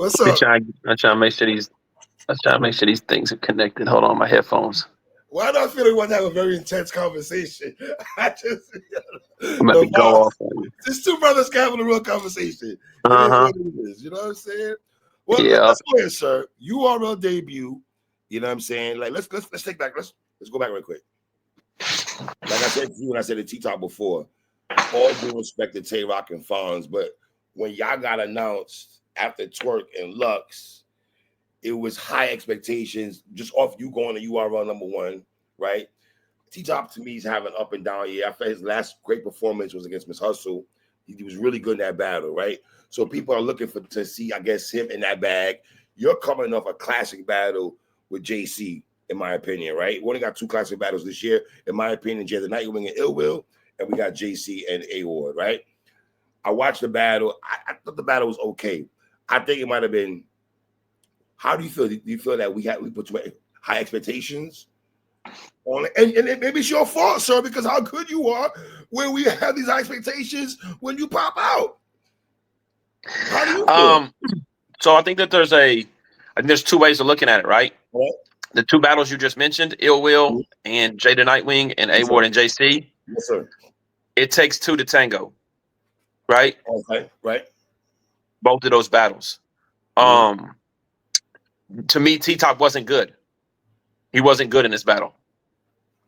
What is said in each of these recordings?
What's I'm up? trying to make sure these. I'm trying to make sure these things are connected. Hold on, my headphones. Why do I feel like we want to have a very intense conversation? I just I'm about the to go vibe. off on you. These two brothers having a real conversation. It Uh is huh. what it is. You know what I'm saying? Well, Yeah. let's go ahead, sir. URL debut. You know what I'm saying? Like let's take back. Let's go back real quick. Like I said to you when I said the T Talk before, all due respect to Tay Rock and Fonz, but when y'all got announced after Twerk and Lux, it was high expectations just off you going to URL #1, right? T Top to me is having up and down year. I felt his last great performance was against Miss Hustle. He was really good in that battle, right? So people are looking for to see, I guess, him in that bag. You're coming off a classic battle with JC, in my opinion, right? We only got 2 classic battles this year, in my opinion. Jay the Nightwing and Ill Will, and we got JC and A Ward, right? I watched the battle. I thought the battle was okay. I think it might have been. How do you feel? Do you feel that we put too high expectations on it? And maybe it's your fault, sir, because how good you are when we have these high expectations when you pop out. How do you feel? So I think that there's 2 ways of looking at it, right? Right? The 2 battles you just mentioned, Ill Will Mhm. and Jada Nightwing and A Yes, Ward sir. and JC. Yes, sir. It takes 2 to tango, right? Okay. Right. Both of those battles. Mhm. Um, to me, T Top wasn't good. He wasn't good in this battle.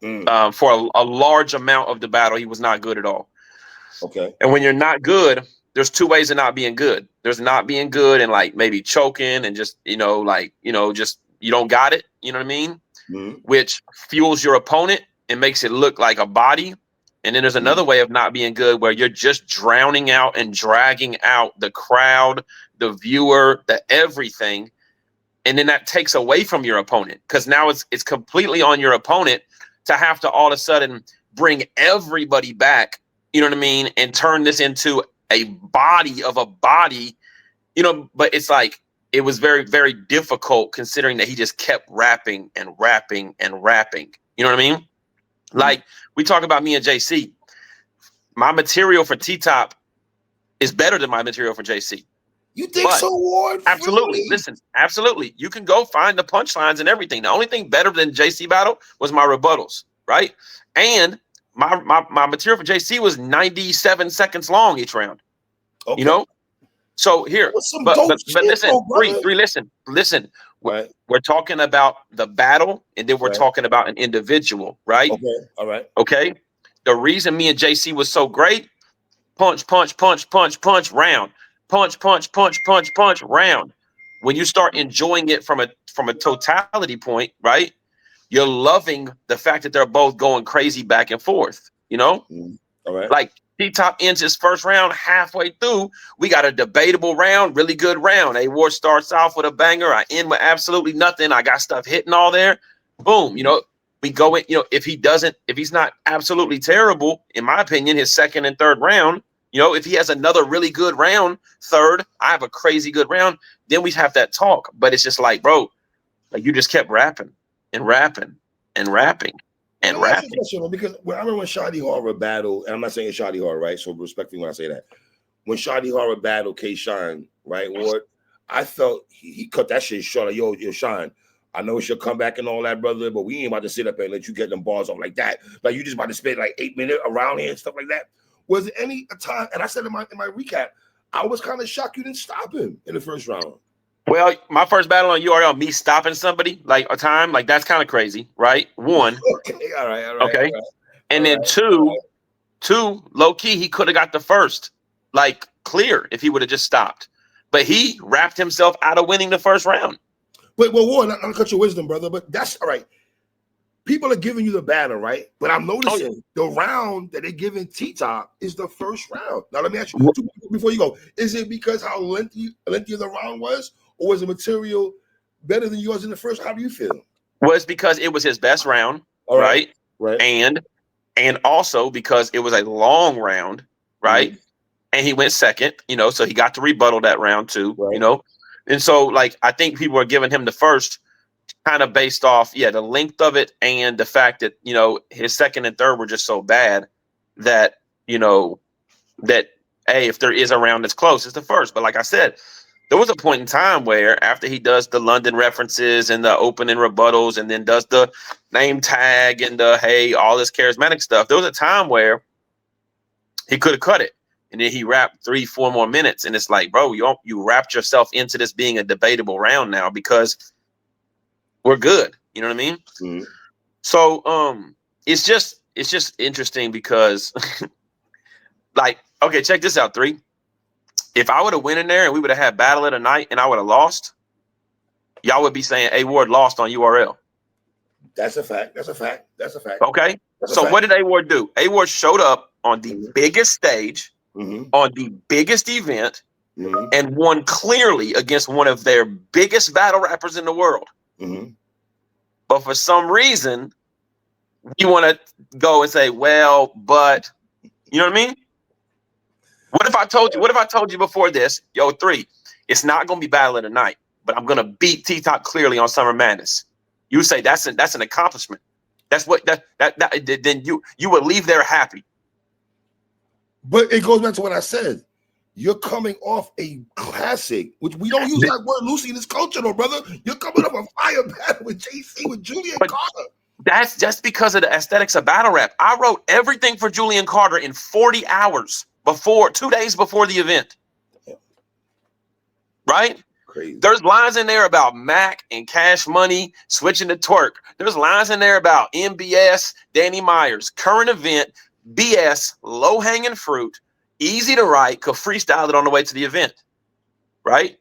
Mm. For a large amount of the battle, he was not good at all. Okay. And when you're not good, there's 2 ways of not being good. There's not being good and like maybe choking and just, just you don't got it. You know what I mean? Mhm. Which fuels your opponent and makes it look like a body. And then there's Mhm. another way of not being good where you're just drowning out and dragging out the crowd, the viewer, the everything. And then that takes away from your opponent because now it's completely on your opponent to have to all of a sudden bring everybody back, you know what I mean, and turn this into a body of a body, but it's like it was very, very difficult considering that he just kept rapping and rapping and rapping. You know what I mean? Mhm. Like we talk about me and JC. My material for T Top is better than my material for JC. You think But so, Ward? absolutely. Really? Listen, absolutely. You can go find the punchlines and everything. The only thing better than JC battle was my rebuttals, right? And my material for JC was 97 seconds long each round. You Okay. know? So That here, was some but dope but but shit, listen, though, three, brother. three, listen. We're, Right. we're talking about the battle, and then we're Right. talking about an individual, right? Okay. All right. Okay. The reason me and JC was so great, punch, punch, punch, punch, punch, round. Punch, punch, punch, punch, punch, round. When you start enjoying it from a totality point, right? You're loving the fact that they're both going crazy back and forth, Mhm. All right. Like T Top ends his first round halfway through. We got a debatable round, really good round. A War starts off with a banger. I end with absolutely nothing. I got stuff hitting all there. Boom. We go in, if he's not absolutely terrible, in my opinion, his second and third round, if he has another really good round, third, I have a crazy good round, then we have that talk. But it's just like, bro, like you just kept rapping and rapping and rapping Well, and let me ask you a rapping. question, because I remember when Shadi Horror battled, and I'm not saying Shadi Horror, right? So respectfully when I say that. When Shadi Horror battled K Shine, right, Ward, I felt he cut that shit short. Like, yo, Shine, I know it's your comeback and all that, brother, but we ain't about to sit up and let you get them bars off like that. Like, you just about to spend like 8 minutes around here and stuff like that. Was there any time, and I said in my recap, I was kind of shocked you didn't stop him in the first round. Well, my first battle on URL, me stopping somebody like a time, like that's kind of crazy, right? One, Okay, all right, okay, and all then right. two, low key, he could have got the first, like clear if he would have just stopped, but he wrapped himself out of winning the first round. But well, Ward, not to cut your wisdom, brother, but that's all right. People are giving you the battle, right? But I'm noticing the round that they're giving T-Top is the first round. Now, let me ask you, before you go, is it because how lengthy the round was, or was the material better than yours in the first? How do you feel? Was because it was his best round, All right, right? right. And also because it was a long round, right? Mm-hmm. And he went second, so he got to rebuttal that round too, Right. And so, like, I think people are giving him the first kind of based off, the length of it and the fact that, his second and third were just so bad that, that, hey, if there is a round that's close, it's the first. But like I said, there was a point in time where after he does the London references and the opening rebuttals and then does the name tag and the, hey, all this charismatic stuff, there was a time where he could have cut it. And then he rapped 3-4 more minutes. And it's like, bro, you wrapped yourself into this being a debatable round now because we're good. You know what I mean? Mm-hmm. So it's just interesting because like, okay, check this out, 3. If I would have went in there and we would have had battle of the night and I would have lost, y'all would be saying A Ward lost on URL. That's a fact. That's a fact. That's a fact. Okay. So what did A Ward do? A Ward showed up on the biggest stage, on the biggest event, and won clearly against one of their biggest battle rappers in the world. But for some reason, you want to go and say, well, but you know what I mean? What if I told you before this, yo, 3, it's not gonna be battle of the night, but I'm gonna beat T-Top clearly on Summer Madness. You say that's an accomplishment. That's what that then you would leave there happy. But it goes back to what I said. You're coming off a classic, which we don't use that word loosely in this culture, though, brother. You're coming off a fire battle with JC, with Julian Carter. That's just because of the aesthetics of battle rap. I wrote everything for Julian Carter in 40 hours before, 2 days before the event. Right? Crazy. There's lines in there about Mac and Cash Money switching to twerk. There's lines in there about MBS, Danny Myers, current event, BS, low hanging fruit, easy to write, could freestyle it on the way to the event. Right?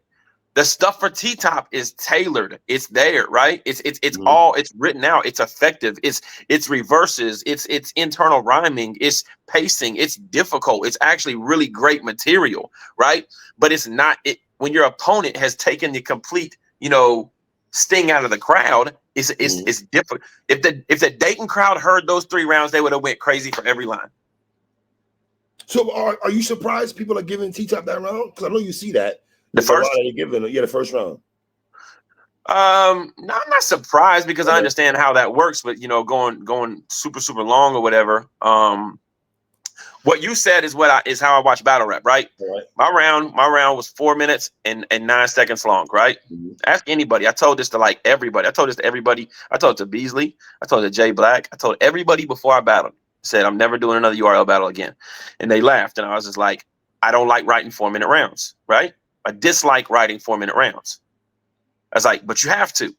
The stuff for T-Top is tailored. It's there, right? It's all, it's written out. It's effective. It's reverses. It's internal rhyming. It's pacing. It's difficult. It's actually really great material, right? But it's not it when your opponent has taken the complete, sting out of the crowd. It's different. If the Dayton crowd heard those 3 rounds, they would have went crazy for every line. So are you surprised people are giving T-Top that round? Because I know you see that. The first, the first round. No, I'm not surprised because I understand how that works. But going super long or whatever. What you said is how I watch battle rap, right? My round was 4 minutes and 9 seconds long, right? Ask anybody. I told this to everybody. I told this to everybody. I told it to Beasley. I told it to Jay Black. I told everybody before I battled. I said I'm never doing another URL battle again, and they laughed. And I was just like, I don't like writing 4-minute rounds, right? I dislike writing 4-minute rounds. I was like, but you have to.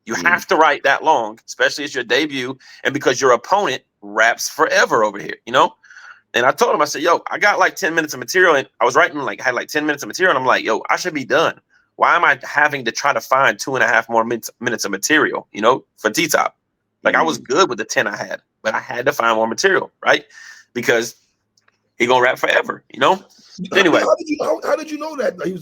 You have to write that long, especially as your debut, and because your opponent raps forever over here, And I told him, I said, yo, I got 10 minutes of material, and I was writing had 10 minutes of material, and I'm like, yo, I should be done. Why am I having to try to find 2.5 more minutes of material, for T-Top? I was good with the 10 I had, but I had to find more material, right? Because he gonna rap forever, Anyway, how did you know that he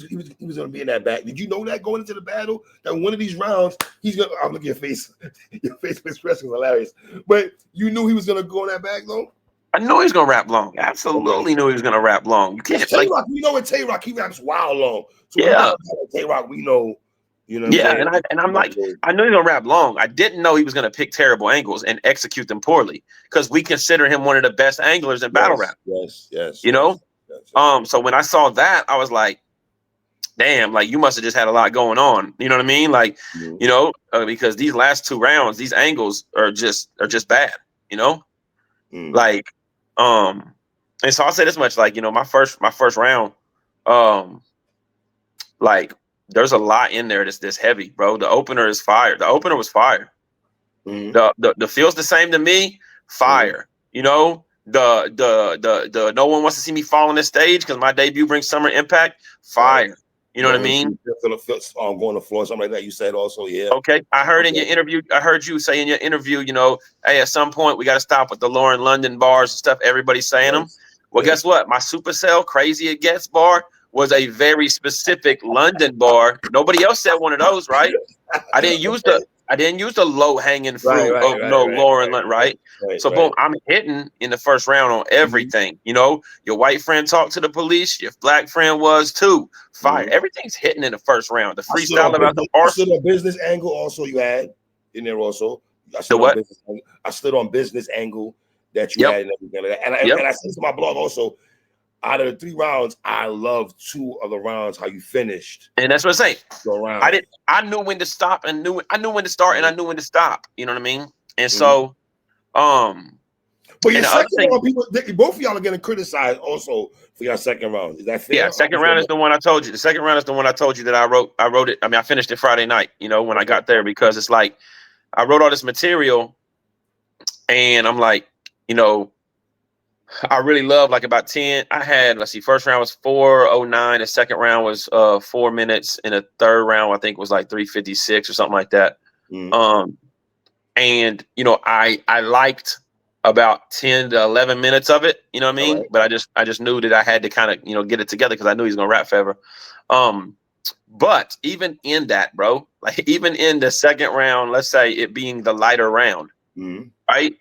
was gonna be in that back? Did you know that going into the battle that one of these rounds he's gonna? Oh, look at your face. Your face expression is hilarious. But you knew he was gonna go in that back though. I knew he was gonna rap long. Absolutely knew he was gonna rap long. You can't Tay-Rock. We know with Tay-Rock he raps wild long. So Tay-Rock we know. I'm like, I knew he was gonna rap long. I didn't know he was gonna pick terrible angles and execute them poorly because we consider him one of the best anglers in battle rap. Yes. So when I saw that, I was like, damn, you must have just had a lot going on. You know what I mean? Because these last 2 rounds, these angles are just bad, and so I'll say this much, my first round, there's a lot in there that's heavy, bro. The opener is fire. The opener was fire. The feels the same to me, fire. The no one wants to see me fall on this stage because my debut brings summer impact, fire. You know what I mean? Going to the floor, something like that. You said also, yeah. Okay. I heard in your interview, I heard you say in your interview, hey, at some point we got to stop with the Lauren London bars and stuff. Everybody's saying them. Well, guess what? My Supercell Crazy It Gets bar was a very specific London bar. Nobody else said one of those, right? I didn't use the low hanging fruit Lauren London, right? So boom, I'm hitting in the first round on everything. Your white friend talked to the police. Your black friend was too. Fire. Everything's hitting in the first round. The freestyle about the arsenal. I stood on business angle. Also, you had in there. Also, I stood on business angle that you had and everything like that. And I said to my blog also. out of the 3 rounds, I love 2 of the rounds how you finished. And that's what I say. Your round. I knew when to stop and I knew when to start and I knew when to stop. You know what I mean? And so, but your and the second other thing, round, both of y'all are getting criticized also for your second round. Is that fair? yeah, second round is the one I told you. The second round is the one I told you that I wrote it. I mean, I finished it Friday night, you know, when I got there, because it's like I wrote all this material and I'm like, you know, I really love like about 10. I had, let's see, first round was 4:09. The second round was 4 minutes. And the third round, I think, was like 3:56 or something like that. And you know, I liked about 10 to 11 minutes of it, you know what I mean? Right. But I just knew that I had to kind of, you know, get it together because I knew he's gonna rap forever. But even in that, bro, like even in the second round, let's say it being the lighter round, right?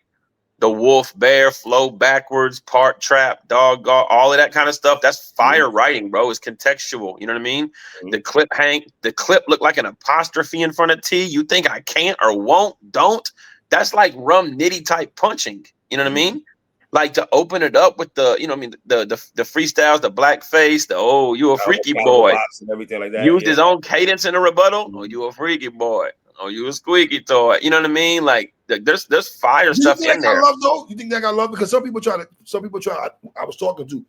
The wolf, bear, flow backwards, part trap, dog, all of that kind of stuff. That's fire writing, bro. It's contextual. You know what I mean? The clip looked like an apostrophe in front of T. You think I can't or won't, don't. That's like Rum Nitty type punching. You know what I mean? Like to open it up with the, you know what I mean, the freestyles, the blackface, the you a freaky boy. And everything like that. Used his own cadence in a rebuttal. Oh, you a freaky boy. Oh, you a squeaky toy. You know what I mean? Like there's fire stuff in there. Love, though? You think that got love? Because some people try. I was talking to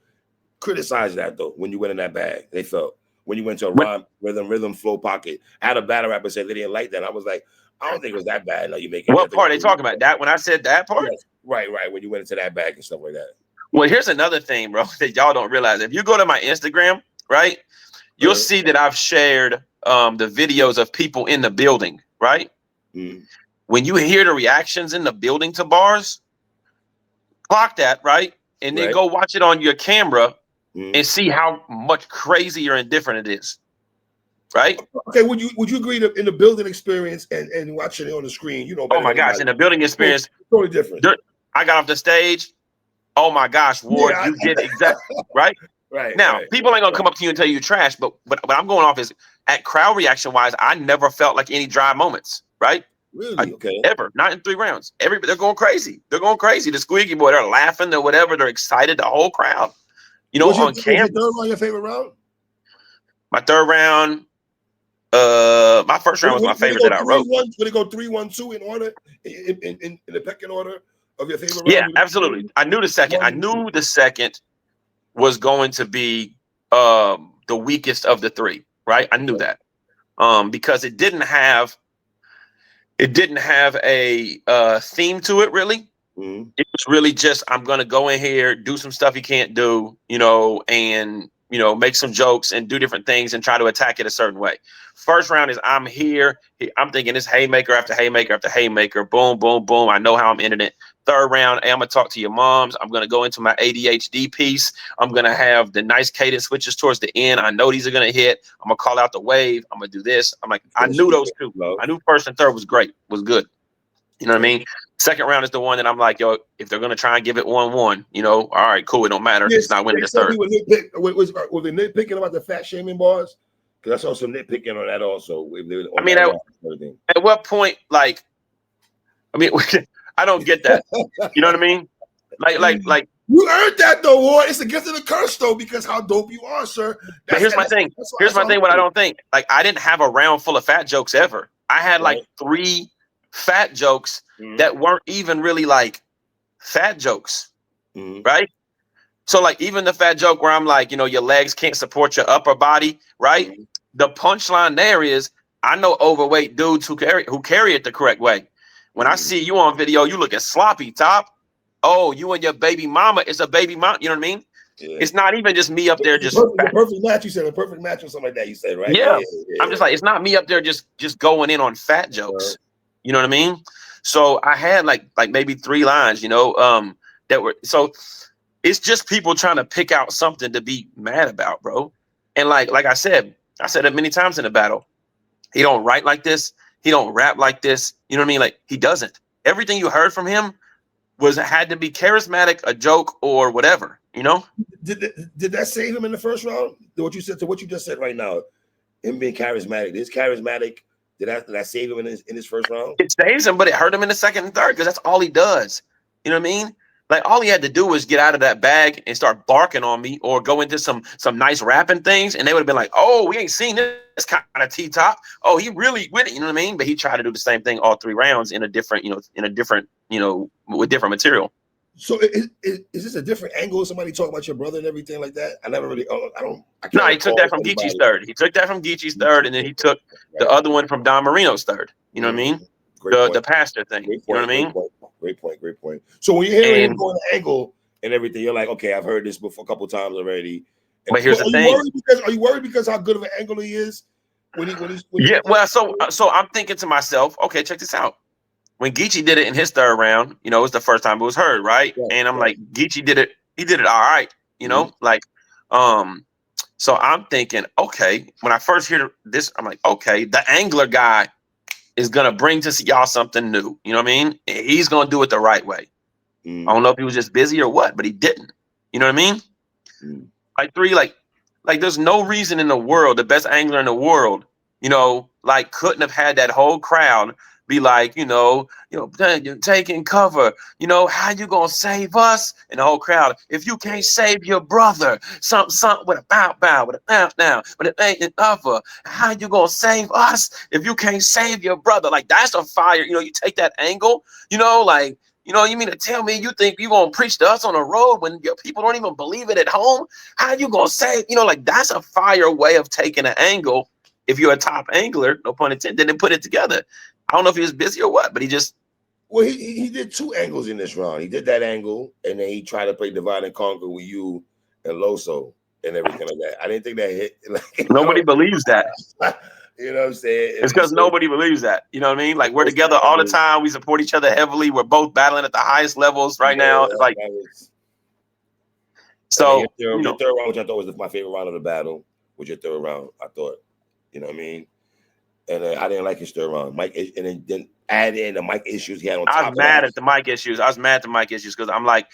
criticize that though. When you went in that bag, they felt when you went to a rhyme, rhythm, flow pocket. I had a battle rapper say they didn't like that. I was like, I don't think it was that bad. No, you make it. What part are they talking about? That when I said that part? Yes. Right. When you went into that bag and stuff like that. Well, here's another thing, bro, that y'all don't realize. If you go to my Instagram, right, you'll see that I've shared the videos of people in the building, right? When you hear the reactions in the building to bars, clock that, right? And then go watch it on your camera and see how much crazier and different it is. Right? Okay, would you agree that in the building experience and watching it on the screen, you know? Oh my gosh, in the building experience, totally different. I got off the stage. Oh my gosh, Ward, you did exactly right. Right. Now, people ain't gonna come up to you and tell you trash, but I'm going off is at crowd reaction wise, I never felt like any dry moments, right? Really? Okay. Ever, not in 3 rounds. They're going crazy. They're going crazy. The squeaky boy, they're laughing or whatever. They're excited. The whole crowd, you know, on camera. Was your third round your favorite round? My third round. My first round was my favorite that I wrote. Would it go 3-1-2 in order in the pecking order of your favorite round? Yeah, absolutely. I knew the second. I knew the second was going to be the weakest of the 3. Right, I knew that because it didn't have a theme to it really. It was really just I'm gonna go in here, do some stuff he can't do, you know, and you know, make some jokes and do different things and try to attack it a certain way. First round is I'm here. I'm thinking it's haymaker after haymaker after haymaker. Boom, boom, boom. I know how I'm ending it. Third round, hey, I'm going to talk to your moms. I'm going to go into my ADHD piece. I'm going to have the nice cadence switches towards the end. I know these are going to hit. I'm going to call out the wave. I'm going to do this. I'm like, I knew those 2. I knew first and third was great, was good. You know what I mean? Second round is the one that I'm like, yo, if they're going to try and give it 1-1, you know, all right, cool. It don't matter. It's not winning the third. Was they nitpicking about the fat shaming bars? Because I saw some nitpicking on that also. I mean, at what point, like, I mean, I don't get that. You know what I mean? Like. You earned that though, Ward. It's a gift and a curse though, because how dope you are, sir. But here's my thing. What I don't think. Like, I didn't have a round full of fat jokes ever. I had like 3 fat jokes that weren't even really like fat jokes, right? So like even the fat joke where I'm like, you know, your legs can't support your upper body, right? The punchline there is I know overweight dudes who carry it the correct way. When I see you on video, you looking sloppy, Top. Oh, you and your baby mama is a baby mama. You know what I mean? Yeah. It's not even just me up there just the perfect match. You said a perfect match or something like that. You said, right? Yeah. I'm just like, it's not me up there just going in on fat jokes. You know what I mean? So I had like maybe 3 lines, you know, that were so it's just people trying to pick out something to be mad about, bro. And like I said it many times in the battle. He don't write like this. He don't rap like this. You know what I mean? Like he doesn't. Everything you heard from him had to be charismatic, a joke, or whatever. You know? Did that save him in the first round? What you just said right now, him being charismatic. This charismatic. Did that save him in his first round? It saves him, but it hurt him in the second and third because that's all he does. You know what I mean? Like all he had to do was get out of that bag and start barking on me, or go into some nice rapping things, and they would have been like, "Oh, we ain't seen this kind of T-Top. Oh, he really with it." You know what I mean? But he tried to do the same thing all 3 rounds in a different, with different material. So is this a different angle? Somebody talk about your brother and everything like that? I never really. I can't. No, he took recall that from Geechee's anybody. third. He took that from Geechee's third, and then he took the other one from Don Marino's third. You know what I mean? Great point. The pastor thing. Great point, you know what I mean? Great point. So when you're hearing him going to angle and everything, you're like, okay, I've heard this before a couple times already. But here's the thing: are you worried because how good of an angle he is? Well, so I'm thinking to myself, okay, check this out. When Geechee did it in his third round, it was the first time it was heard, right? And I'm like, Geechee did it. He did it all right, So I'm thinking, okay, when I first hear this, I'm like, okay, the angler guy is gonna bring to y'all something new. You know what I mean? He's gonna do it the right way. I don't know if he was just busy or what, but he didn't. You know what I mean? Like 3, like there's no reason in the world the best angler in the world, couldn't have had that whole crowd be like, you're taking cover, how you gonna save us? And the whole crowd, if you can't save your brother, something with a bow, with a now, but it ain't over. How you gonna save us if you can't save your brother? Like that's a fire. You take that angle, you mean to tell me you think you gonna preach to us on the road when your people don't even believe it at home? How you gonna save? That's a fire way of taking an angle. If you're a top angler, no pun intended, and put it together. I don't know if he was busy or what, but he just. Well, he did 2 angles in this round. He did that angle, and then he tried to play divide and conquer with you and Loso and everything like that. I didn't think that hit. Nobody believes that. You know what I'm saying? It's because nobody believes that. You know what I mean? Like we're together all the time. We support each other heavily. We're both battling at the highest levels right now. It's like. So your third round, which I thought was my favorite round of the battle, was your third round. I thought, you know what I mean? And I didn't like his third round. Mike, and then add in the mic issues he had on top. I was mad at the mic issues. Because I'm like,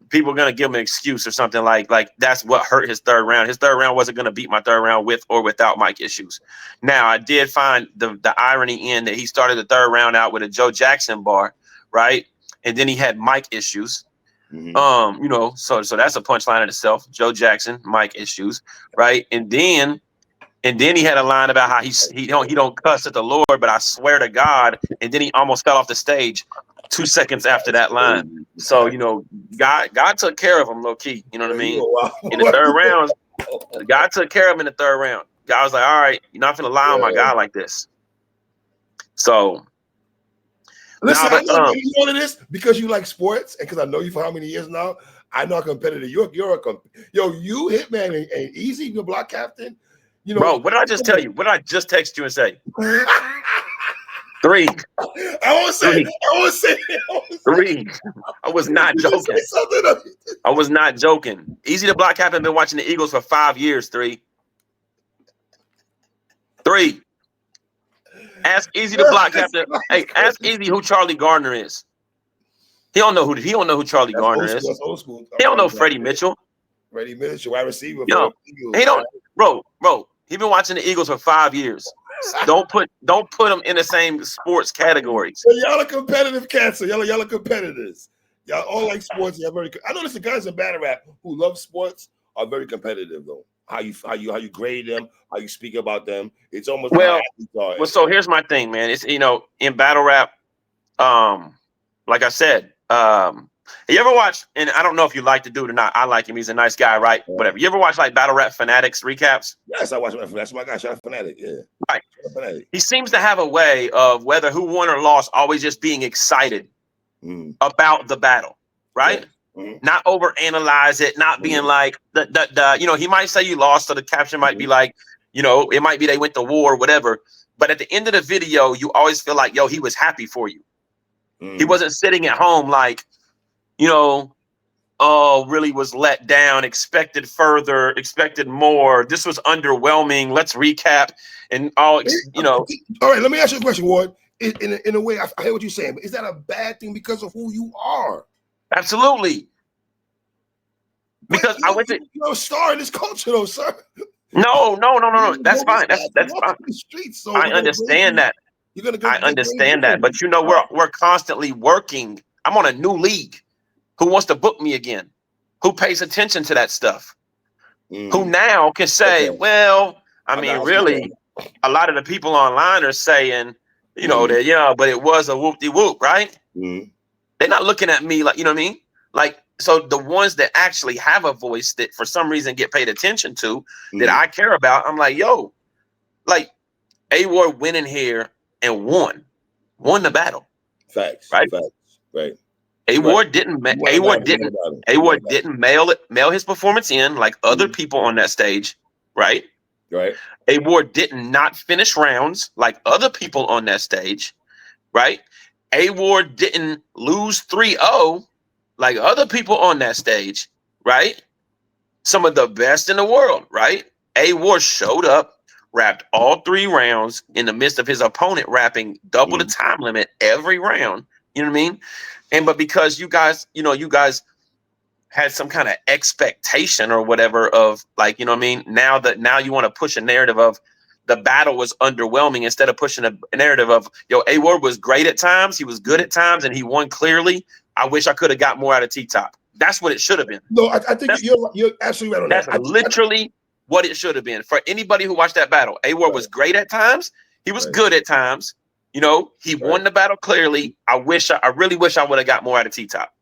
people are gonna give him an excuse or something like that's what hurt his third round. His third round wasn't gonna beat my third round with or without mic issues. Now I did find the irony in that he started the third round out with a Joe Jackson bar, right? And then he had mic issues. So that's a punchline in itself. Joe Jackson, mic issues, right? And then he had a line about how he don't cuss at the Lord, but I swear to God. And then he almost fell off the stage 2 seconds after that line. So God took care of him low key. You know what I mean? In the third round, God took care of him in the third round. God was like, all right, you're not gonna lie on my guy like this. So. Listen, I know you know this because you like sports, and because I know you for how many years now. I know how competitive you Hitman and Easy, your block captain. Bro, what did I just tell you? What did I just text you and say? 3. I won't say. 3. I was not joking. I was not joking. Easy the block captain been watching the Eagles for 5 years. 3. Ask Easy the block captain. Hey, ask Easy who Charlie Gardner is. He don't know who Charlie Gardner is. That's old school. He don't know Freddie Mitchell. Freddie Mitchell, wide receiver. He don't. Bro. He been watching the Eagles for 5 years. Don't put them in the same sports category. So y'all are competitive cats. So y'all are competitors. Y'all all like sports. Y'all very. I notice the guys in battle rap who love sports are very competitive though. How you grade them, how you speak about them. It's almost well. So here's my thing, man. It's in battle rap, like I said, you ever watch? And I don't know if you like the dude or not. I like him. He's a nice guy, right? Whatever. You ever watch like battle rap fanatics recaps? Yes, I watch. That's my guy. Shout out Fanatic. Yeah. Right. Fanatic. He seems to have a way of whether who won or lost, always just being excited about the battle, right? Yeah. Not overanalyze it, not being like he might say you lost, so the caption might be like, it might be they went to war or whatever. But at the end of the video, you always feel like, he was happy for you. He wasn't sitting at home like, really was let down, expected further, expected more. This was underwhelming. Let's recap and all, All right, let me ask you a question, Ward. In a way, I hear what you're saying, but is that a bad thing because of who you are? Absolutely. Because I went to star in this culture, though, sir. No. That's fine. That's fine. Streets, so I understand that. I understand that, but we're constantly working. I'm on a new league. who wants to book me again, who pays attention to that stuff, who now can say, well, I mean, really, a lot of the people online are saying, you know, that, yeah, but it was a whoop-de-whoop, right? They're not looking at me like, you know what I mean? Like, so the ones that actually have a voice that for some reason get paid attention to, that I care about, I'm like, yo, like, A-Ward went in here and won the battle. Facts. Right? Facts. Right. A-Ward didn't mail his performance in like other people on that stage, right? Right. A-Ward did not finish rounds like other people on that stage, right? A-Ward didn't lose 3-0 like other people on that stage, right? Some of the best in the world, right? A-Ward showed up, wrapped all 3 rounds in the midst of his opponent wrapping double the time limit every round. You know what I mean? And but because you guys had some kind of expectation or whatever of like, you know what I mean? Now you want to push a narrative of the battle was underwhelming instead of pushing a narrative of, yo, A-Ward was great at times, he was good at times, and he won clearly. I wish I could have got more out of T-Top. That's what it should have been. No, I think you're absolutely right on that. That's literally what it should have been. For anybody who watched that battle, A-Ward was great at times. He was good at times. You know, he won the battle clearly. I really wish I would have got more out of T-Top.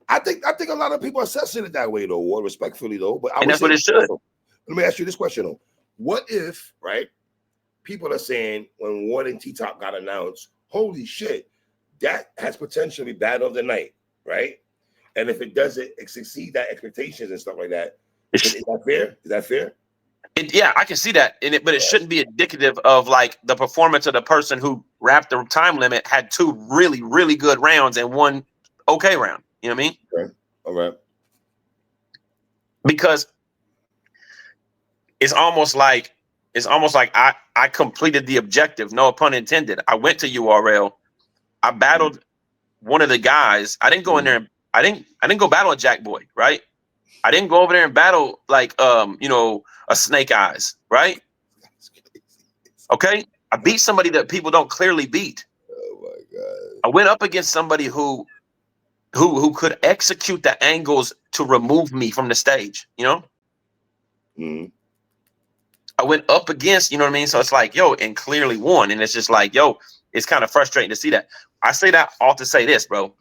I think a lot of people are assessing it that way though, or respectfully though. But that's what it should. Let me ask you this question though. What if, right, people are saying when Ward and T-Top got announced, holy shit, that has potentially battle of the night, right? And if it doesn't succeed that expectations and stuff like that, is that fair? Is that fair? Yeah, I can see that in it, but it shouldn't be indicative of like the performance of the person who wrapped the time limit, had 2 really, really good rounds and 1 okay round. You know what I mean? Okay. All right. Because it's almost like I completed the objective, no pun intended. I went to URL, I battled one of the guys. I didn't go in there. I didn't go battle a Jack Boy, right? I didn't go over there and battle like you know, a Snake Eyes, right? Okay, I beat somebody that people don't clearly beat. Oh my god! I went up against somebody who could execute the angles to remove me from the stage. You know, I went up against, you know what I mean. So it's like, yo, and clearly won, and it's just like, yo, it's kind of frustrating to see that. I say that all to say this, bro.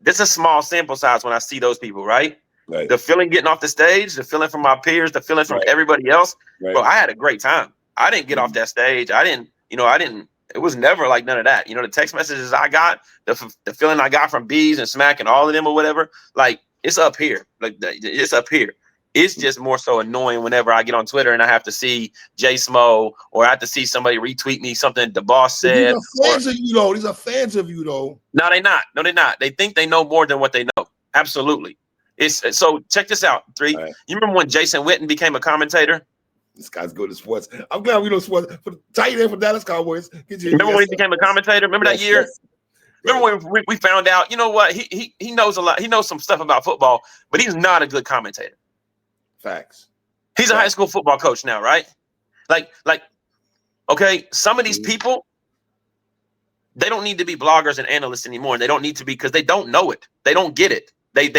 This is a small sample size when I see those people, right? Right. The feeling getting off the stage, the feeling from my peers, the feeling from everybody else. Right. Bro, I had a great time. I didn't get off that stage. I didn't. It was never like none of that. You know, the text messages I got, the feeling I got from Bees and Smack and all of them or whatever, like it's up here. Like it's up here. It's just more so annoying whenever I get on Twitter and I have to see Jay Smo or I have to see somebody retweet me something the boss said. These are fans of you though. These are fans of you though. No, they're not. No, they're not. They think they know more than what they know. Absolutely. It's so check this out. 3. Right. You remember when Jason Witten became a commentator? This guy's good at sports. I'm glad we know sports. For the tight end for Dallas Cowboys. Remember when he became a commentator? Remember that year? Yes. Remember when we found out, you know what? He knows a lot. He knows some stuff about football, but he's not a good commentator. Facts. He's a high school football coach now, right? Like, okay, some of these people, they don't need to be bloggers and analysts anymore. They don't need to be because they don't know it. They don't get it. They're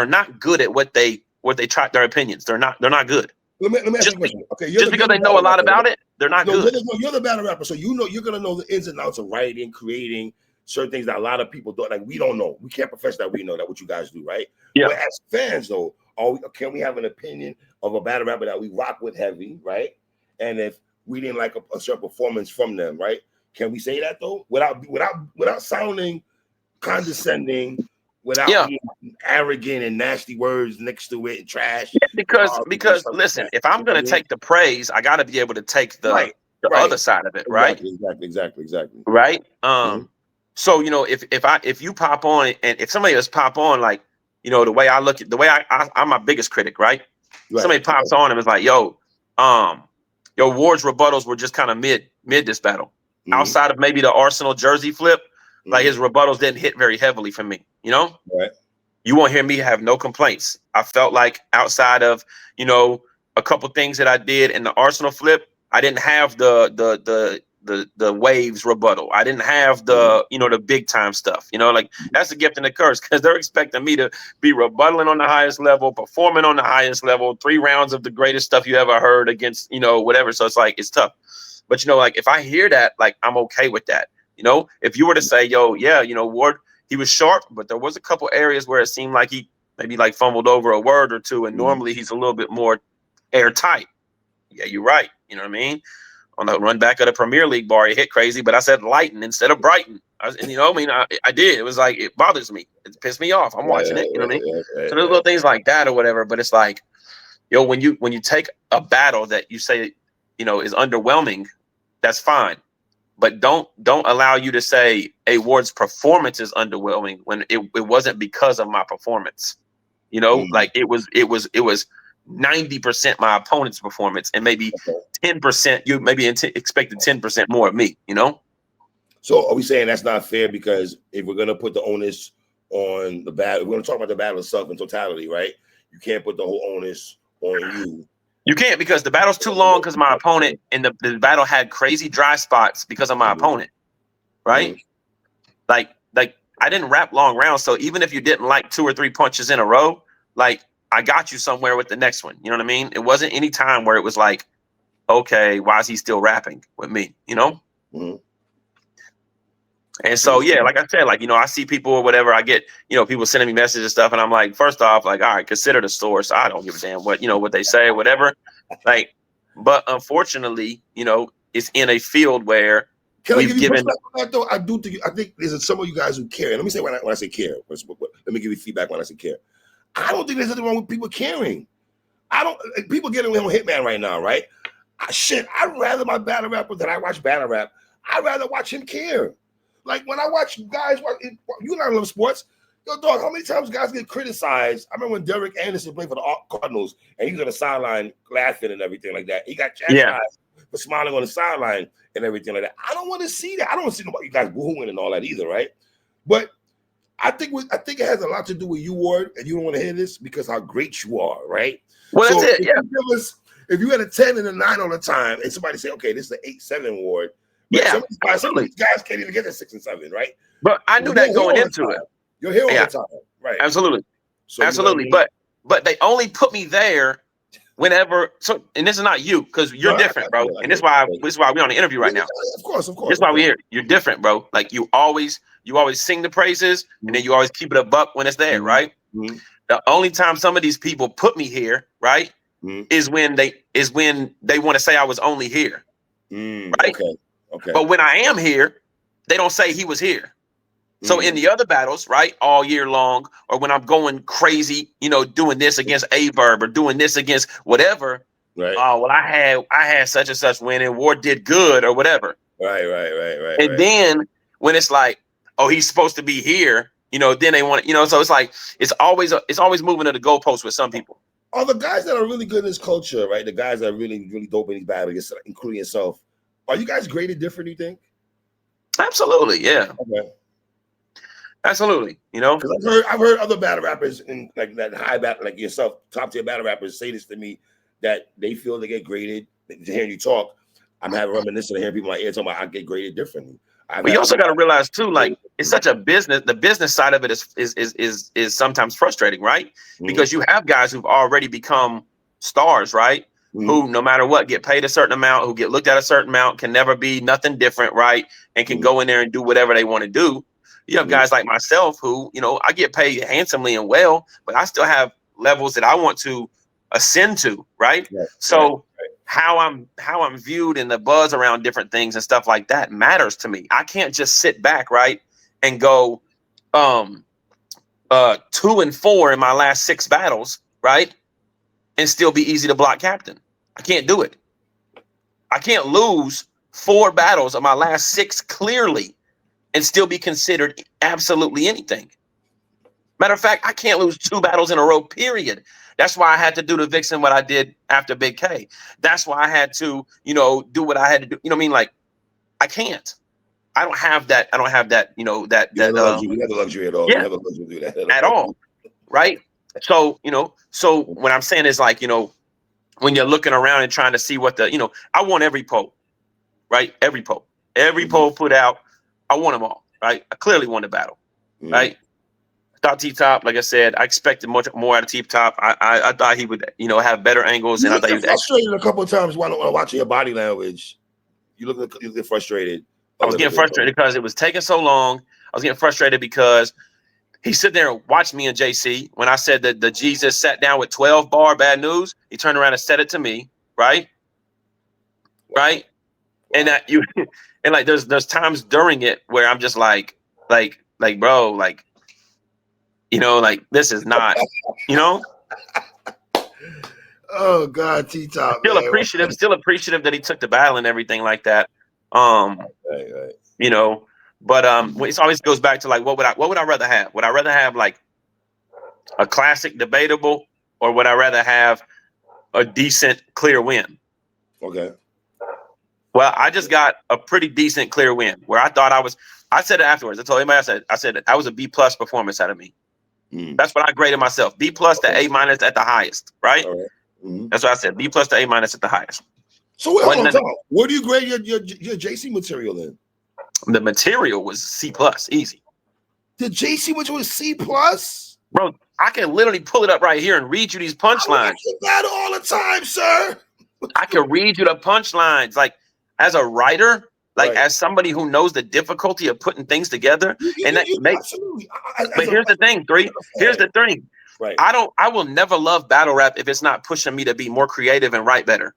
not good at what they try their opinions. They're not good. Let me ask you a question. Okay, just because they know a lot about it, they're not good. You're the battle rapper, so you're gonna know the ins and outs of writing, creating certain things that a lot of people don't. Like we don't know. We can't profess that we know that what you guys do, right? Yeah. But as fans, though, can we have an opinion of a battle rapper that we rock with heavy, right? And if we didn't like a certain performance from them, right? Can we say that though, without sounding condescending, without being arrogant and nasty words next to it and trash? Yeah, because listen, if I'm gonna take the praise, I got to be able to take the other side of it, right? Exactly. Right. So you know, if you pop on and if somebody else pop on, like you know, the way I look at the way I'm my biggest critic, right? Somebody pops on and is like, yo, Ward's rebuttals were just kind of mid this battle. Outside of maybe the Arsenal jersey flip, like his rebuttals didn't hit very heavily for me, you know? Right. You won't hear me have no complaints. I felt like outside of, you know, a couple things that I did in the Arsenal flip, I didn't have the the waves rebuttal. I didn't have the the big time stuff. Like that's the gift and the curse, because they're expecting me to be rebuttaling on the highest level, performing on the highest level, 3 rounds of the greatest stuff you ever heard against whatever. So it's like it's tough. But like if I hear that, like I'm okay with that. If you were to say, yo, yeah, Ward, he was sharp, but there was a couple areas where it seemed like he maybe like fumbled over a word or two, and normally he's a little bit more airtight. Yeah, you're right. You know what I mean? On the run back of the Premier League bar, he hit crazy, but I said Lighten instead of Brighton. I did. It was like, it bothers me. It pissed me off. I'm watching it. You know what I mean? So there's little things like that or whatever. But it's like, when you take a battle that you say, is underwhelming, that's fine. But don't allow you to say a Ward's performance is underwhelming when it wasn't because of my performance. Like it was 90% my opponent's performance, and maybe 10% you maybe expected 10% more of me. So are we saying that's not fair? Because if we're gonna put the onus on the battle, we're gonna talk about the battle itself in totality, right? You can't put the whole onus on you. You can't, because the battle's too long because my opponent, and the battle had crazy dry spots because of my opponent, right? Like I didn't rap long rounds, so even if you didn't like 2 or 3 punches in a row, like I got you somewhere with the next one. You know what I mean? It wasn't any time where it was like, okay, why is he still rapping with me? And so, yeah, like I said, like, I see people or whatever, I get, people sending me messages and stuff. And I'm like, first off, like, all right, consider the source. I don't give a damn what, what they say or whatever. Like, but unfortunately, it's in a field where we've given. Though? I think there's some of you guys who care. Let me say when I say care, let me give you feedback when I say care. I don't think there's anything wrong with people caring. People getting on Hitman right now, right? I'd rather my battle rapper that I watch battle rap, I'd rather watch him care. Like when I watch guys, you and I love sports. Yo, dog, how many times guys get criticized? I remember when Derek Anderson played for the Cardinals and he was on the sideline laughing and everything like that. He got chastised for smiling on the sideline and everything like that. I don't want to see that. I don't want to see nobody, you guys booing and all that either, right? But I think it has a lot to do with you, Ward, and you don't want to hear this because how great you are, right? Well, so that's it. Yeah. If you had a 10 and a 9 all the time, and somebody say, okay, this is an 8-7 Ward. But some of these guys can't even get a 6 and 7, right? But I knew that going into it. You're here all the time, right? Absolutely, so, absolutely. You know what I mean? But they only put me there whenever. So, and this is not you, because you're different, bro. And this is why we're on the interview right now. Of course. This is why we're here. You're different, bro. Like you always sing the praises, and then you always keep it a buck when it's there, right? The only time some of these people put me here, right, is when they want to say I was only here, right? Okay. But when I am here, they don't say he was here. So in the other battles, right, all year long, or when I'm going crazy, doing this against A-Verb or doing this against whatever, right? Oh, well, I had such and such win, and Ward did good or whatever. Right. And then when it's like, oh, he's supposed to be here, then they want so it's like it's always moving to the goalpost with some people. Are the guys that are really good in this culture, right? The guys that are really, really dope in these battles, including yourself, are you guys graded different, do you think? Absolutely, yeah. Okay. Absolutely, because I've heard other battle rappers in like that high battle, like yourself, top tier battle rappers say this to me, that they feel they get graded. Hearing you talk, I'm having reminiscent of hearing people in my ear talking about I get graded differently. But you also got to realize too, like it's such a business. The business side of it is sometimes frustrating, right? Because you have guys who've already become stars, right? Who, no matter what, get paid a certain amount, who get looked at a certain amount, can never be nothing different, right? And can go in there and do whatever they want to do. You have guys like myself who, I get paid handsomely and well, but I still have levels that I want to ascend to, right? So how I'm viewed and the buzz around different things and stuff like that matters to me. I can't just sit back, right, and go 2 and 4 in my last 6 battles, right, and still be easy to block captain. I can't do it. I can't lose 4 battles of my last 6 clearly and still be considered absolutely anything. Matter of fact, I can't lose 2 battles in a row, period. That's why I had to do to Vixen what I did after Big K. That's why I had to, do what I had to do. You know what I mean? Like, I can't. I don't have that. We have the luxury at all. Yeah, we have the luxury to do that at all. Right? So, so what I'm saying is like, when you're looking around and trying to see what I want every poll, right? Every poll. Every poll put out, I won them all. Right, I clearly won the battle. Right. Thought T-Top, like I said, I expected much more out of T-Top. I thought he would, have better angles, and I thought he was frustrated a couple of times while watching your body language. You look frustrated. I was getting frustrated because it was taking so long. I was getting frustrated because he sit there and watched me and JC. When I said that the Jesus sat down with 12 bar bad news, he turned around and said it to me, right? Wow. Right? Wow. And that you and like there's times during it where I'm just like bro, like, like this is not, Oh God, T-Top. Still appreciative that he took the battle and everything like that. Right. But it always goes back to like what would I rather have? Would I rather have like a classic debatable, or would I rather have a decent clear win? Okay. Well, I just got a pretty decent clear win where I thought I said it afterwards. I told anybody I said that was a B+ performance out of me. That's what I graded myself. B+ to A- at the highest, right? All right. That's what I said. B+ to A- at the highest. So where do you grade your JC material in? The material was C+, easy. The JC material was C+? Bro, I can literally pull it up right here and read you these punchlines. I battle all the time, sir. I can read you the punchlines. Like, as a writer, like as somebody who knows the difficulty of putting things together. But here's the thing, Here's the thing. Right. I will never love battle rap if it's not pushing me to be more creative and write better.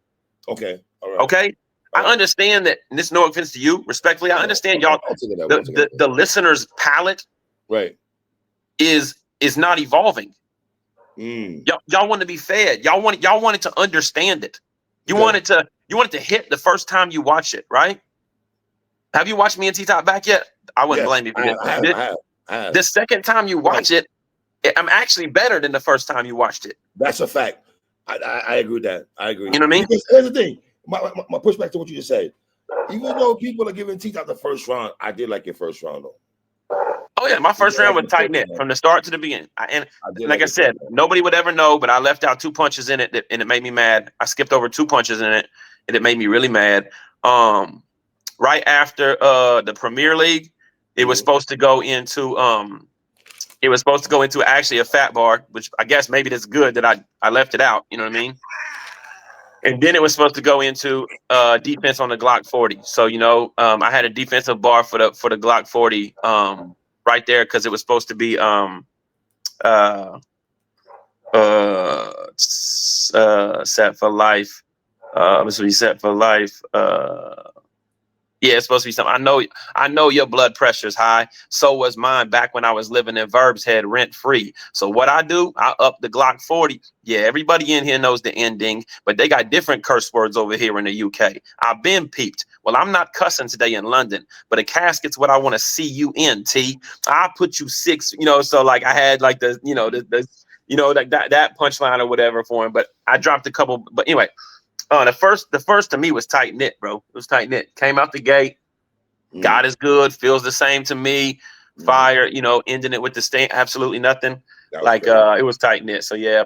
Okay. All right. Okay. All right. I understand that, and this is no offense to you, respectfully. I understand y'all. The listener's palate, right, is not evolving. Y'all want to be fed. Y'all want it to understand it. You want it to hit the first time you watch it, right? Have you watched me and T-Top back yet? I wouldn't blame you for that. I have. The second time you watch it, I'm actually better than the first time you watched it. That's a fact. I agree with that. I agree. You know what I mean? Because here's the thing. My pushback to what you just said. Even though people are giving T-Top the first round, I did like your first round though. Oh yeah, my first round was tight knit from the start to the beginning. Like I said, nobody would ever know, but I left out 2 punches in it, and it made me mad. I skipped over 2 punches in it, and it made me really mad. Right after the Premier League, it was supposed to go into actually a fat bar, which I guess maybe that's good that I left it out. You know what I mean? And then it was supposed to go into defense on the Glock 40. So I had a defensive bar for the Glock 40 right there because it was supposed to be set for life. This will be set for life. Yeah, it's supposed to be something. I know your blood pressure is high. So was mine back when I was living in Verb's Head rent free. So what I do, I up the Glock 40. Yeah, everybody in here knows the ending, but they got different curse words over here in the UK. I've been peeped. Well, I'm not cussing today in London, but a casket's what I want to see you in, T. I put you 6, so like I had like that punchline or whatever for him, but I dropped a couple. But anyway. The first to me was tight knit, bro. It was tight knit. Came out the gate. God is good. Feels the same to me. Fire, ending it with the stand. Absolutely nothing. Like it was tight knit. So yeah,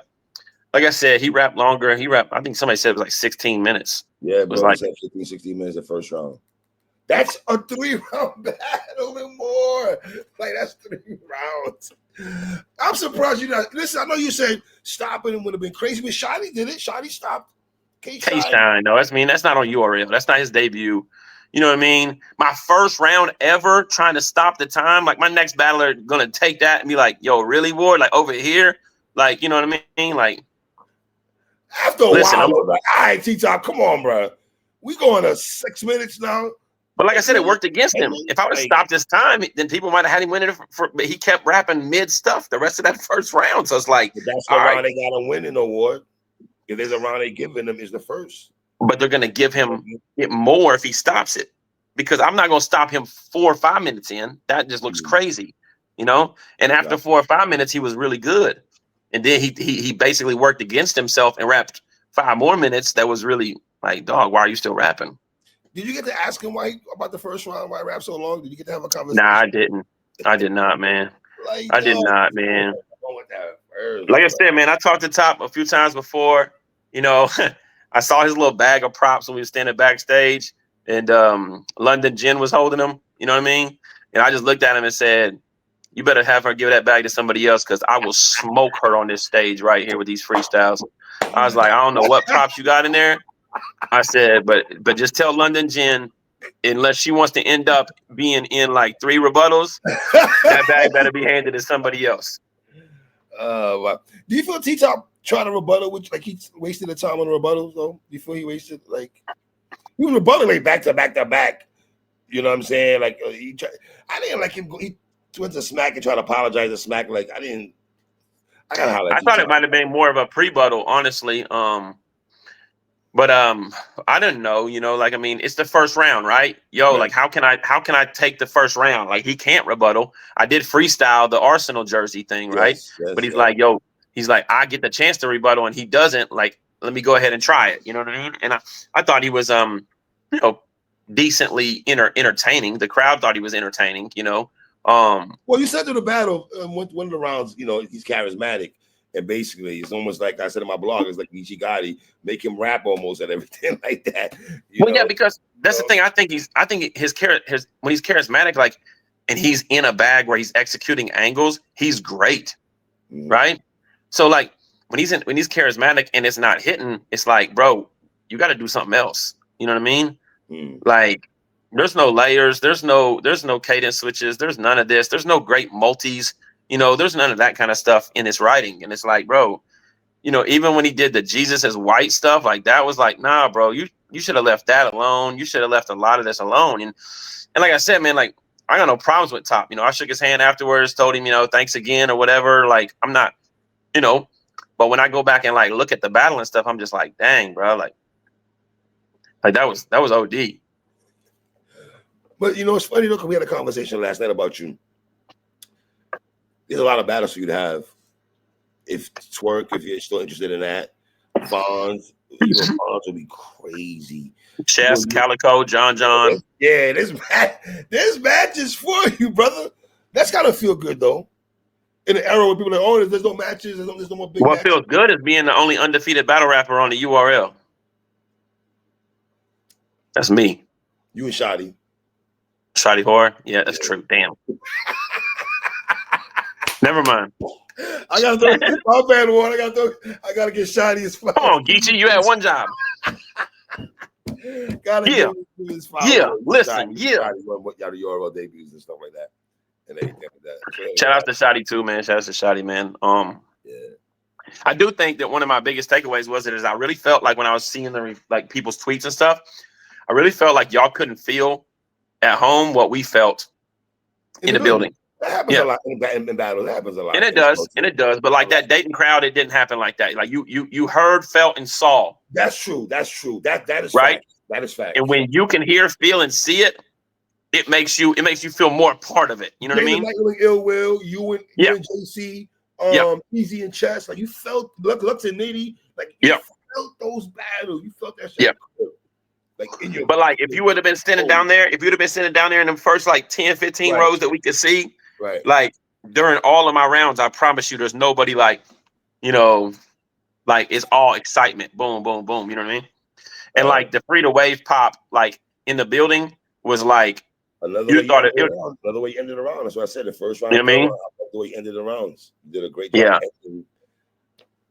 like I said, he rapped longer. I think somebody said it was like 16 minutes. Yeah, it was like 15, 16 minutes the first round. That's a 3-round battle and more. Like that's 3 rounds. I'm surprised you not. Listen, I know you said stopping him would have been crazy, but Shotty did it. Shotty stopped. K-Shine, no, that's not on URL. That's not his debut. You know what I mean? My first round ever trying to stop the time. Like my next battler gonna take that and be like, yo, really, Ward? Like over here? Like, you know what I mean? Like after a while, I'm like, all right, T-Top, come on, bro. We going to 6 minutes now. But like I said, it worked against him. If I would have stopped this time, then people might have had him winning it. But he kept rapping mid stuff the rest of that first round. So it's like, that's the round they got him winning award. If there's a round they giving him, is the first. But they're going to give him it more if he stops it. Because I'm not going to stop him 4 or 5 minutes in. That just looks crazy, And after 4 or 5 minutes, he was really good. And then he basically worked against himself and rapped 5 more minutes. That was really like, dog, why are you still rapping? Did you get to ask him about the first round, why he rapped so long? Did you get to have a conversation? Nah, I didn't. I did not, man. I did not, man. Like I said, man, I talked to Top a few times before. I saw his little bag of props when we were standing backstage. and London Jen was holding him. You know what I mean? And I just looked at him and said, "You better have her give that bag to somebody else, because I will smoke her on this stage right here with these freestyles." I was like, "I don't know what props you got in there." I said, but just tell London Jen, unless she wants to end up being in like 3 rebuttals, that bag better be handed to somebody else. Wow. Do you feel T-Top trying to rebuttal, which like he wasted the time on rebuttals though? Before he wasted like he was rebuttaling like back to back. You know what I'm saying? Like I didn't like him. He went to Smack and tried to apologize to Smack. Like I gotta holler at I thought T-Top. it might have been more of a pre-buttal, honestly. But I didn't know, like, I mean, it's the first round, right? Yo, Right. like how can I take the first round? Like he can't rebuttal. I did freestyle the Arsenal jersey thing, right? Yes, But he's yes. like, yo, I get the chance to rebuttal and he doesn't. Like, let me go ahead and try it. You know what I mean? And I thought he was decently entertaining. The crowd thought he was entertaining, Well, you said to the battle, one of the rounds, he's charismatic. And basically, it's almost like I said in my blog, it's like Ichigati, make him rap almost and everything like that. Yeah, because that's the thing. I think his when he's charismatic, like, and he's in a bag where he's executing angles, he's great, right? So like when he's charismatic and it's not hitting, it's like, bro, you got to do something else. You know what I mean? Like, there's no layers, there's no cadence switches, there's none of this, there's no great multis. There's none of that kind of stuff in his writing. And it's like, bro, even when he did the Jesus is white stuff, like that was like, nah, bro, you should have left that alone. You should have left a lot of this alone. And like I said, man, like I got no problems with Top. I shook his hand afterwards, told him, thanks again or whatever. Like I'm not, but when I go back and like look at the battle and stuff, I'm just like, dang, bro, like that was OD. But it's funny though, because we had a conversation last night about you. There's a lot of battles for you to have. If Twerk, if you're still interested in that, Fonz, Fonz will be crazy. Chess, Calico, John. Yeah, there's matches for you, brother. That's gotta feel good though. In an era where people are like, oh, there's no matches, there's no more big matches. What feels good is being the only undefeated battle rapper on the URL. That's me. You and Shotty. Shotty Horror? Yeah, that's true. Damn. Never mind. I gotta throw my bad one. I gotta get Shotty his flowers. Come on, Geechee, you had one job. Gotta give him his flowers. Yeah, listen, Shotty, what y'all the URL debuts and stuff like that. And everything like that. So, shout out to Shotty too, man. Shout out to Shotty, man. Yeah. I do think that one of my biggest takeaways was I really felt like when I was seeing the like people's tweets and stuff, I really felt like y'all couldn't feel at home what we felt in the building. That happens a lot in battles. That happens a lot. And it does. But like that Dayton crowd, it didn't happen like that. Like you heard, felt, and saw. That's true. That is right. Fact. That is fact. And when you can hear, feel, and see it, it makes you feel more a part of it. You know what I mean? Like Ill Will, you and JC, Easy and Chess, like you felt Lux and Nitty, like you felt those battles. You felt that shit. Yeah. Like but like if you would have been standing down there, in the first like 10, 15 rows that we could see, like during all of my rounds, I promise you there's nobody like, like it's all excitement. Boom, boom, boom. You know what I mean? And like the Free to Wave pop, like in the building was like another way you ended the round. That's what I said. The first round, you know what I mean? The way you ended the rounds. You did a great job ending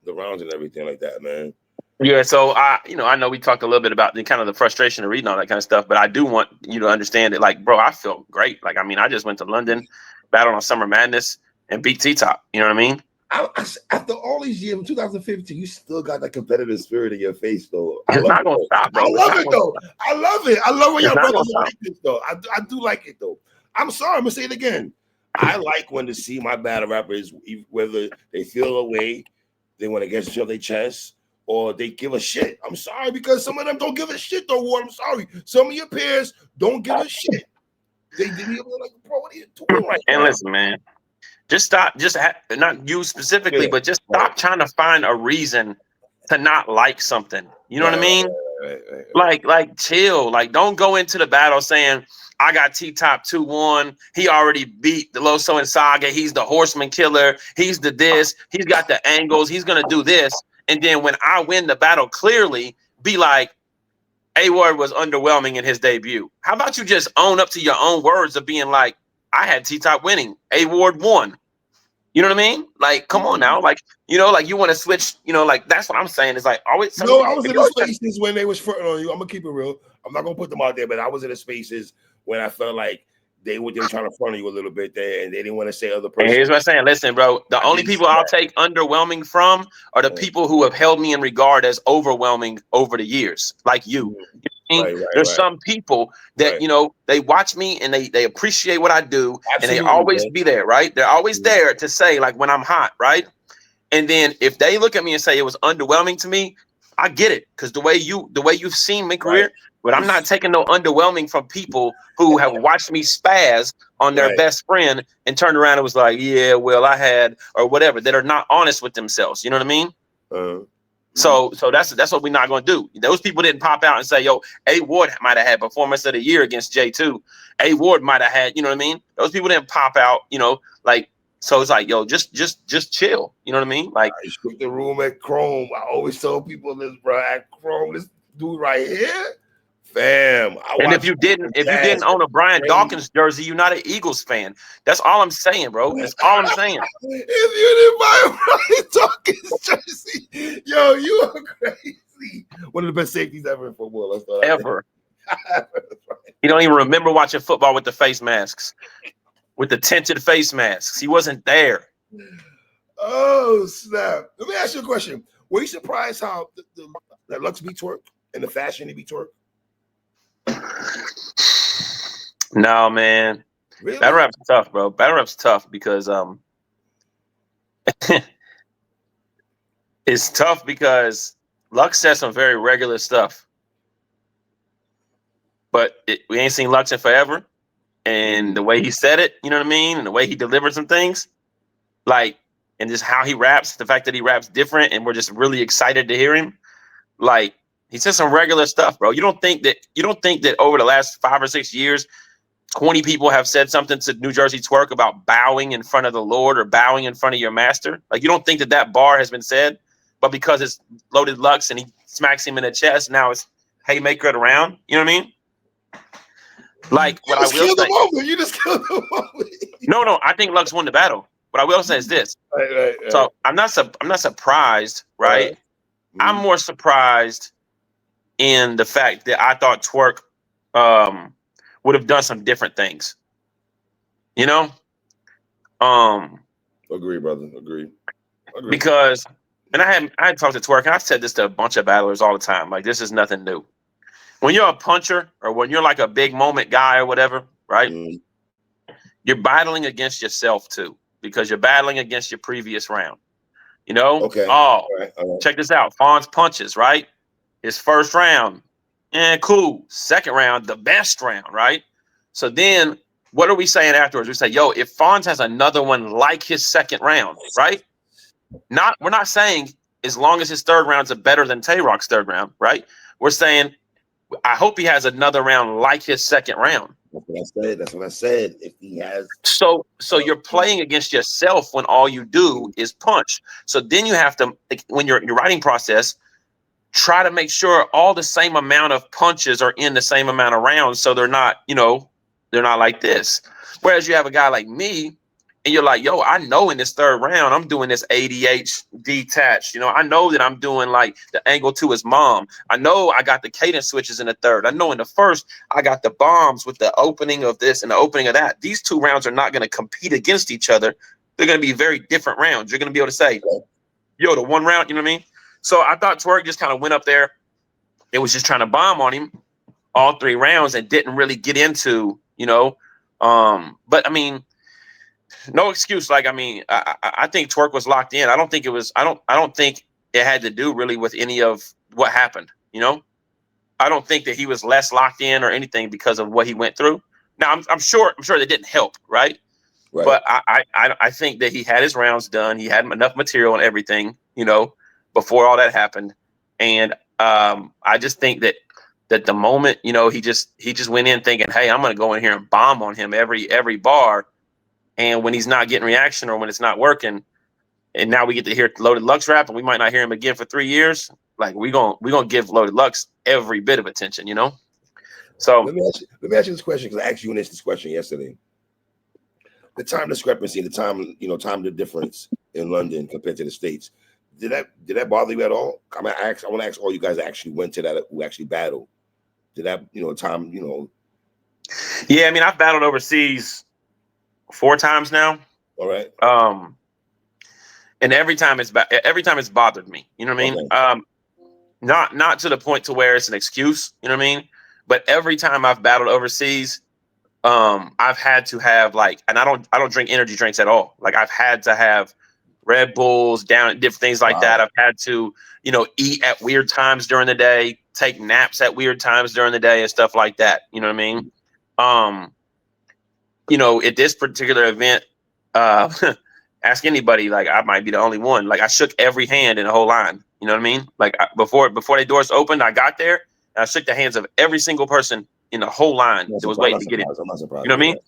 the rounds and everything like that, man. Yeah, so I know we talked a little bit about the kind of the frustration of reading all that kind of stuff, but I do want you to understand that, like, bro, I felt great. Like, I mean, I just went to London, battled on Summer Madness, and beat T-Top. You know what I mean? After all these years, in 2015, you still got that competitive spirit in your face, though. It's not gonna stop, bro. I love it, though. I love it. I love when y'all brothers like this, though. I do like it, though. I'm sorry, I'm gonna say it again. I like when to see my battle rappers, whether they feel a way, they want to get shit off their chest, or they give a shit. I'm sorry, because some of them don't give a shit, though, Ward. I'm sorry. Some of your peers don't give a shit. They like, bro, what are you doing right now? And listen, man, just stop. Not you specifically, but just stop trying to find a reason to not like something. You know what I mean? Right. Like chill. Like, don't go into the battle saying, I got T-Top 2-1. He already beat the Loso and Saga. He's the horseman killer. He's the this. He's got the angles. He's going to do this. And then when I win the battle clearly, be like, A Ward was underwhelming in his debut. How about you just own up to your own words of being like, I had T-Top winning. A Ward won. You know what I mean? Like, come on now. Like, like you want to switch, like that's what I'm saying. Is like always No, I was in the spaces when they was fronting on you. I'm gonna keep it real. I'm not gonna put them out there, but I was in the spaces when I felt like they were trying to front on you a little bit there, and they didn't want to say other person. And here's what I'm saying. Listen, bro, the only people I'll take underwhelming from are the people who have held me in regard as overwhelming over the years, like you. There's some people that they watch me and they appreciate what I do. Absolutely, and they always be there, right? They're always there to say like when I'm hot, right? And then if they look at me and say it was underwhelming to me, I get it, because the way you've seen my career, but I'm not taking no underwhelming from people who have watched me spaz on their best friend and turned around and was like, yeah, well, I had, or whatever, that are not honest with themselves. You know what I mean? So that's what we're not going to do. Those people didn't pop out and say, yo, A Ward might have had performance of the year against J2. A Ward might have had, you know what I mean? Those people didn't pop out, like, so it's like, yo, just chill. You know what I mean? Like, I shook the room at Chrome. I always tell people this, bro, at Chrome, this dude right here, fam. And if you didn't own a Brian Dawkins jersey, you're not an Eagles fan. That's all I'm saying, bro. That's all I'm saying. If you didn't buy a Brian Dawkins jersey, yo, you are crazy. One of the best safeties ever in football. Ever. You don't even remember watching football with the face masks, with the tinted face masks. He wasn't there. Oh, snap. Let me ask you a question. Were you surprised how that Lux beat Twerk and the fashion he beat Twerk? No, man. Really? Battle rap's tough, bro. Battle rap's tough because it's tough because Lux says some very regular stuff, but we ain't seen Lux in forever. And the way he said it, you know what I mean, and the way he delivered some things, like, and just how he raps, the fact that he raps different, and we're just really excited to hear him. Like, he said some regular stuff, bro. You don't think that over the last 5 or 6 years, 20 people have said something to New Jersey Twerk about bowing in front of the Lord or bowing in front of your master? Like, you don't think that bar has been said, but because it's Loaded Lux and he smacks him in the chest, now it's haymaker it around. You know what I mean? Like, what I will say, you just killed the moment. No, I think Lux won the battle. What I will say is this. Right. So I'm not surprised, right? I'm more surprised in the fact that I thought Twerk would have done some different things. You know? Agree, brother. Agree. Because, and I had talked to Twerk, and I've said this to a bunch of battlers all the time. Like, this is nothing new. When you're a puncher or when you're like a big moment guy or whatever, right? You're battling against yourself too, because you're battling against your previous round. You know? Okay. All right. Check this out. Fonz punches, right? His first round, cool. Second round, the best round, right? So then what are we saying afterwards? We say, yo, if Fonz has another one like his second round, right? We're not saying as long as his third rounds are better than Tay-Rock's third round, right? We're saying, I hope he has another round like his second round. That's what I said. If he has, so you're playing against yourself when all you do is punch. So then you have to, when your writing process, try to make sure all the same amount of punches are in the same amount of rounds, so they're not, they're not like this. Whereas you have a guy like me, and you're like, yo, I know in this third round, I'm doing this ADH detached. I know that I'm doing like the angle to his mom. I know I got the cadence switches in the third. I know in the first, I got the bombs with the opening of this and the opening of that. These two rounds are not going to compete against each other. They're going to be very different rounds. You're going to be able to say, yo, the one round, you know what I mean? So I thought Twerk just kind of went up there. It was just trying to bomb on him all 3 rounds and didn't really get into, but I mean, no excuse. Like, I mean, I think Twerk was locked in. I don't think it was. I don't think it had to do really with any of what happened. I don't think that he was less locked in or anything because of what he went through. Now, I'm sure that didn't help, right? But I think that he had his rounds done. He had enough material and everything, before all that happened. And I just think that the moment, he just went in thinking, hey, I'm going to go in here and bomb on him every bar. And when he's not getting reaction or when it's not working, and now we get to hear Loaded Lux rap and we might not hear him again for 3 years, Like we gonna give Loaded Lux every bit of attention, you know. So let me ask you this question, because I asked you this question yesterday. The time discrepancy, the time, time the difference in London compared to the States. Did that bother you at all? I want to ask all you guys that actually went to that, who actually battled. Did that, time, Yeah, I mean, I've battled overseas 4 times now. All right. And every time it's bothered me. You know what I mean? Okay. Not to the point to where it's an excuse. You know what I mean? But every time I've battled overseas, I've had to have and I don't drink energy drinks at all. Like I've had to have Red Bulls, down different things like that. I've had to, eat at weird times during the day, take naps at weird times during the day, and stuff like that. You know what I mean? At this particular event, ask anybody. Like I might be the only one. Like I shook every hand in the whole line. You know what I mean? Like before the doors opened, I got there and I shook the hands of every single person in the whole line that was waiting to get in. I'm not surprised. You know what I mean?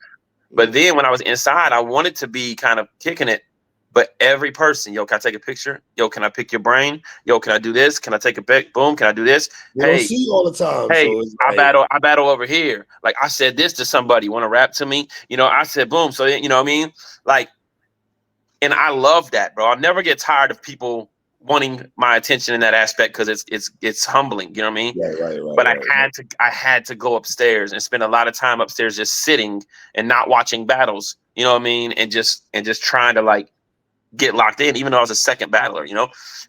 But then when I was inside, I wanted to be kind of kicking it. But every person, yo, can I take a picture? Yo, can I pick your brain? Yo, can I do this? Can I take a pic? Boom, can I do this? We don't see you all the time. Hey, so I battle over here. Like I said this to somebody, want to rap to me? I said boom. So you know what I mean? Like, and I love that, bro. I'll never get tired of people wanting my attention in that aspect, because it's humbling. You know what I mean? Right. But I had to go upstairs and spend a lot of time upstairs just sitting and not watching battles. You know what I mean? And just trying to get locked in, even though I was a second battler,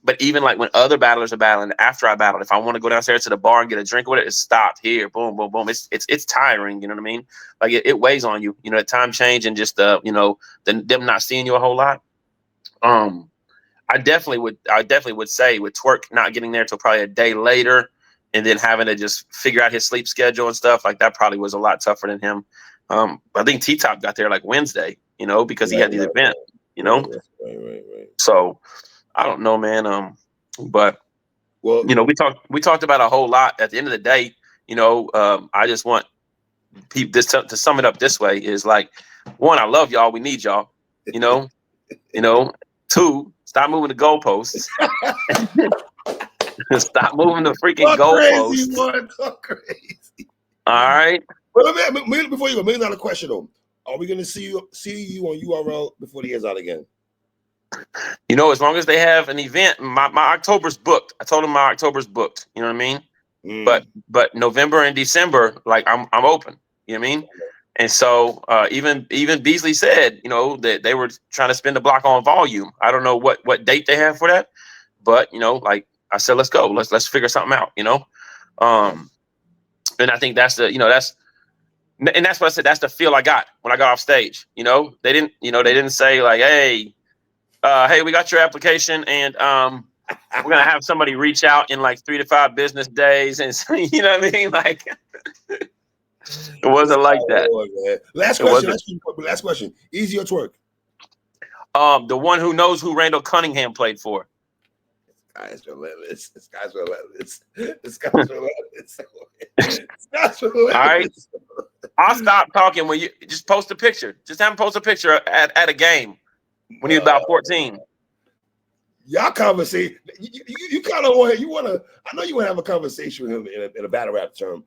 But even when other battlers are battling after I battled, if I want to go downstairs to the bar and get a drink with it, it's stopped here. Boom, boom, boom. It's tiring. You know what I mean? Like it weighs on you. The time change and just them not seeing you a whole lot. I definitely would say with Twerk not getting there till probably a day later, and then having to just figure out his sleep schedule and stuff like that probably was a lot tougher than him. I think T Top got there Wednesday, because he had the event. Right. So I don't know, man. But well, we talked about a whole lot. At the end of the day, I just want people to sum it up this way is one, I love y'all. We need y'all. 2, stop moving the goalposts. Stop moving the freaking goalposts. Crazy. All right. Well, before you go, $1 million question though. Are we going to see you on URL before the year's out again? As long as they have an event, my October's booked. I told them my October's booked. You know what I mean? But November and December, I'm open. You know what I mean? And so even Beasley said, that they were trying to spend the block on volume. I don't know what date they have for that, but I said, let's go. Let's figure something out. And I think that's and that's what I said. That's the feel I got when I got off stage. They didn't say hey, we got your application, and we're gonna have somebody reach out in 3 to 5 business days, and you know what I mean? It wasn't like that. Man. Last question. Easy or Twerk? The one who knows who Randall Cunningham played for. This guy's relentless. All right. I'll stop talking when you just post a picture. Just have him post a picture at a game when he was about 14. Y'all conversation. You kind of want to. I know you want to have a conversation with him in a battle rap term.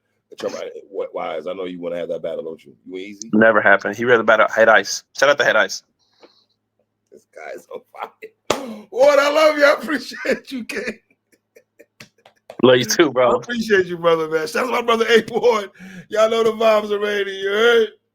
Wise, I know you want to have that battle, don't you? You easy? Never happened. He rather battle Head Ice. Shout out to Head Ice. This guy's on fire. What, I love you. I appreciate you, King. Love you too, bro. I appreciate you, brother, man. Shout out to my brother A. Ward. Y'all know the vibes already. You heard?